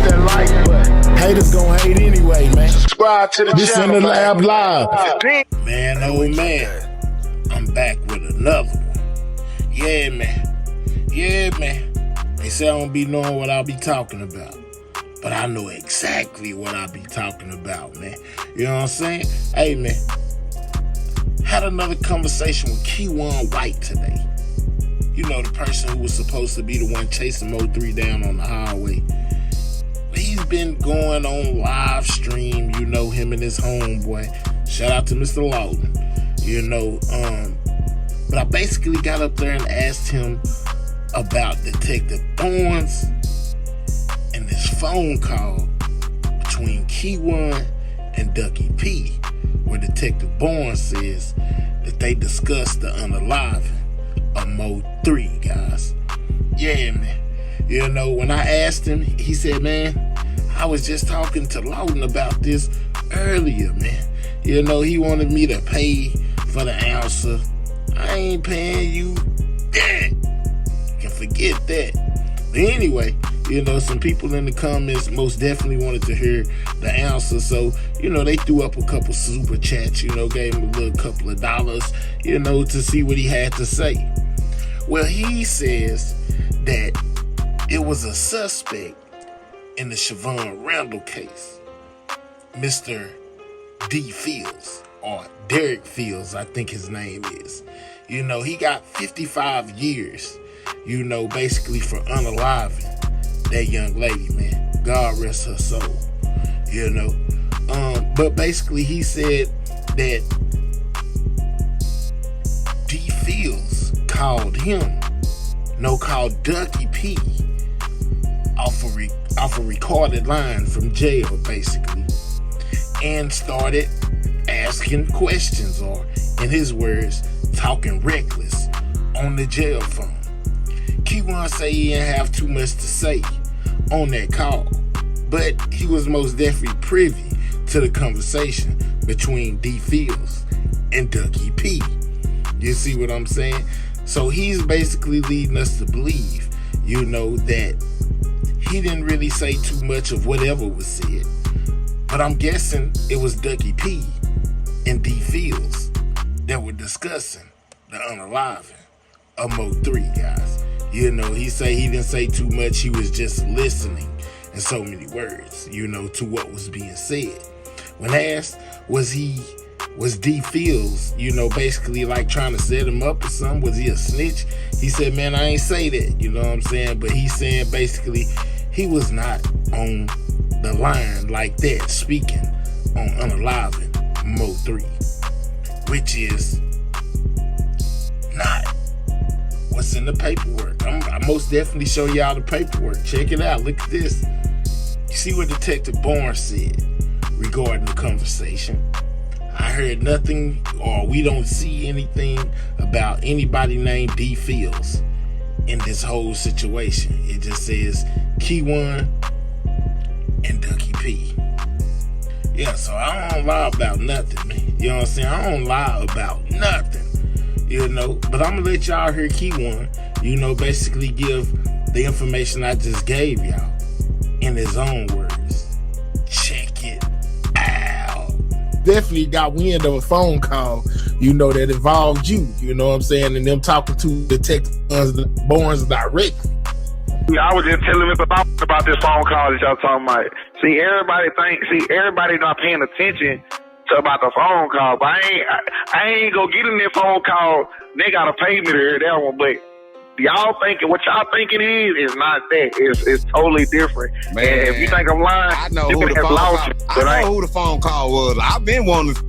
that like button. Haters gon' hate anyway, man. Subscribe to the This channel. in the lab live. Man, oh man, I'm back with another one. Yeah, man. They say I don't be knowing what I'll be talking about, but I know exactly what I'll be talking about, man. You know what I'm saying? Hey, man, had another conversation with Kiwan White today. You know, the person who was supposed to be the one chasing Mo3 down on the highway. He's been going on live stream, you know, him and his homeboy. Shout out to Mr. Lawton. You know, but I basically got up there and asked him about Detective Barnes and this phone call between Kiwan and Ducky P, where Detective Barnes says that they discussed the unaliving of Mo3, guys. Yeah, man. You know, when I asked him, he said, man, I was just talking to Lawton about this earlier, man. You know, he wanted me to pay for the answer. I ain't paying you that. You can forget that. But anyway, you know, some people in the comments most definitely wanted to hear the answer. So, you know, they threw up a couple super chats, you know, gave him a little couple of dollars, you know, to see what he had to say. Well, he says that it was a suspect in the Siobhan Randall case, Mr. D. Fields, or Derek Fields, I think his name is. You know, he got 55 years, you know, basically for unaliving that young lady, man. God rest her soul, you know. But basically he said that D. Fields called Ducky P off a recorded line from jail, basically, and started asking questions, or in his words, talking reckless on the jail phone. Kiwan say he didn't have too much to say on that call, but he was most definitely privy to the conversation between D. Fields and Ducky P. You see what I'm saying? So he's basically leading us to believe, you know, that he didn't really say too much of whatever was said. But I'm guessing it was Ducky P and D. Fields that were discussing the unaliving of Mo3, guys. You know, he say he didn't say too much. He was just listening in so many words, you know, to what was being said. When asked, was D. Fields, you know, basically like trying to set him up or something? Was he a snitch? He said, man, I ain't say that, you know what I'm saying? But he's saying basically he was not on the line like that, speaking on unaliving Mo3, which is not what's in the paperwork. I most definitely show y'all the paperwork. Check it out. Look at this. You see what Detective Barnes said regarding the conversation. I heard nothing, or we don't see anything about anybody named D. Fields in this whole situation. It just says Kiwan and Ducky P. Yeah, so I don't lie about nothing, man. You know what I'm saying? I don't lie about nothing, you know. But I'm gonna let y'all hear Kiwan, you know, basically give the information I just gave y'all in his own words. Check it out. Definitely got wind of a phone call, you know, that involved you know what I'm saying, and them talking to Detective Barnes directly. Yeah, I was just telling him about this phone call that y'all talking about. Everybody not paying attention to about the phone call, but I ain't gonna get in that phone call. They gotta pay me to hear that one, but y'all thinking what y'all thinking is not that. It's totally different. Man, and if you think I'm lying, I know who the phone call was. I've been wanting to.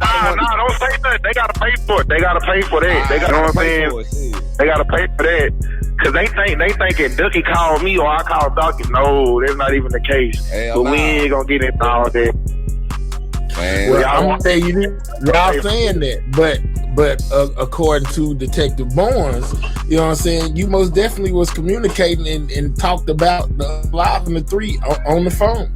Nah, don't say that. They gotta pay for it. They gotta pay for that. They gotta, you know what I'm saying? They gotta pay for that. Cause they thinking Ducky called me or I called Ducky. No, that's not even the case. But we ain't gonna get into all that. Man, well, I'm gonna tell you this. Y'all saying that, but according to Detective Barnes, you know what I'm saying, you most definitely was communicating and talked about the live and the 3 on the phone.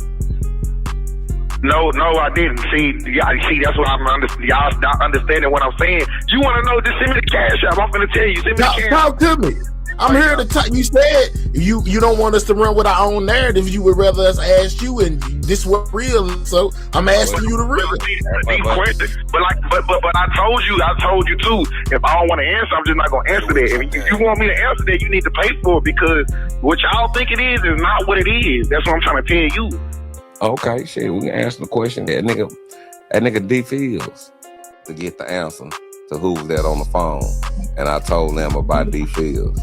No, I didn't. See, that's what I'm y'all not understanding what I'm saying. You want to know? Just send me the cash app. I'm gonna tell you. Send me the cash. Talk to me. I'm here to talk. You said you don't want us to run with our own narrative. You would rather us ask you, and this was real. So I'm asking you the real. But I told you too. If I don't want to answer, I'm just not gonna answer that. If you want me to answer that, you need to pay for it, because what y'all think it is not what it is. That's what I'm trying to tell you. Okay, shit, we can answer the question. That nigga D Fields to get the answer to who was that on the phone, and I told them about D Fields.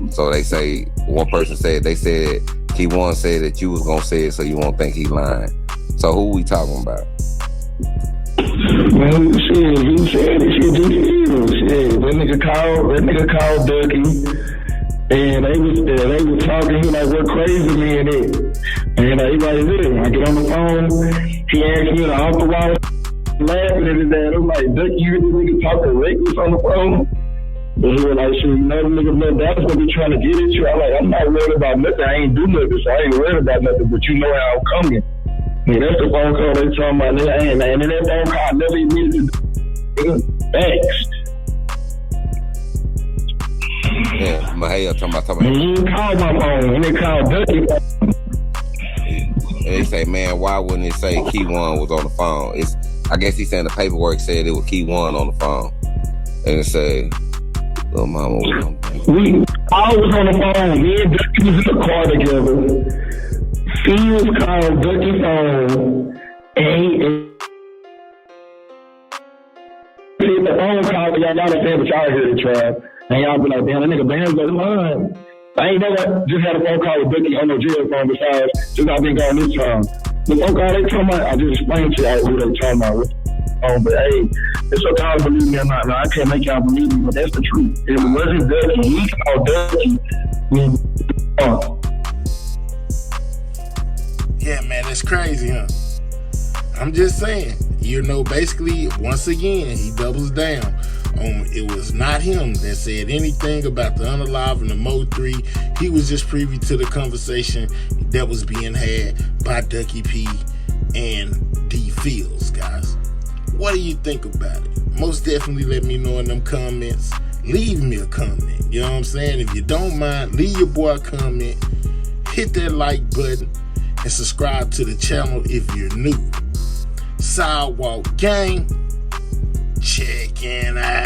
So they say, one person said, Kiwan said that you was gonna say it, so you won't think he lying. So who we talking about? Man, shit, he said it, shit, D Fields, shit. That nigga called Ducky, and they was talking, he like, what crazy man is? And he like, listen, I get on the phone, he asked me to off the wall, laughing at his dad. I'm like, Ducky, you hear this nigga talking reckless on the phone? And he was like, shit, you know, nigga, man, that's what we trying to get at you. I'm like, I'm not worried about nothing. I ain't do nothing, so I ain't worried about nothing, but you know how I'm coming. And that's the phone call they talking about, nigga, and then that phone call never immediately, nigga, thanks. Yeah, Mahaya talking about. And he didn't call my phone, and they called Ducky. And they say, man, why wouldn't it say Kiwan was on the phone? I guess he's saying the paperwork said it was Kiwan on the phone. And it said, little mama was on the phone. I was on the phone. Me and Ducky was in the car together. Fields called Ducky's phone, and he the phone call, y'all understand what y'all hear the tribe. And y'all be like, damn, that nigga Band's got line. I ain't never just had a phone call with Ducky on no jail phone besides just I've been going this time. The phone call they talking about, I just explained to y'all who they talking about. But hey, it's okay to believe me or not. No, I can't make y'all believe me, but that's the truth. If it wasn't Ducky, he called Ducky. Yeah, man, that's crazy, huh? I'm just saying, you know, basically, once again, he doubles down on it was not him that said anything about the unaliving the Mo 3. He was just privy to the conversation that was being had by Ducky P and D Fields, guys. What do you think about it? Most definitely let me know in them comments. Leave me a comment. You know what I'm saying? If you don't mind, leave your boy a comment. Hit that like button and subscribe to the channel if you're new. Sidewalk Gang, checking out.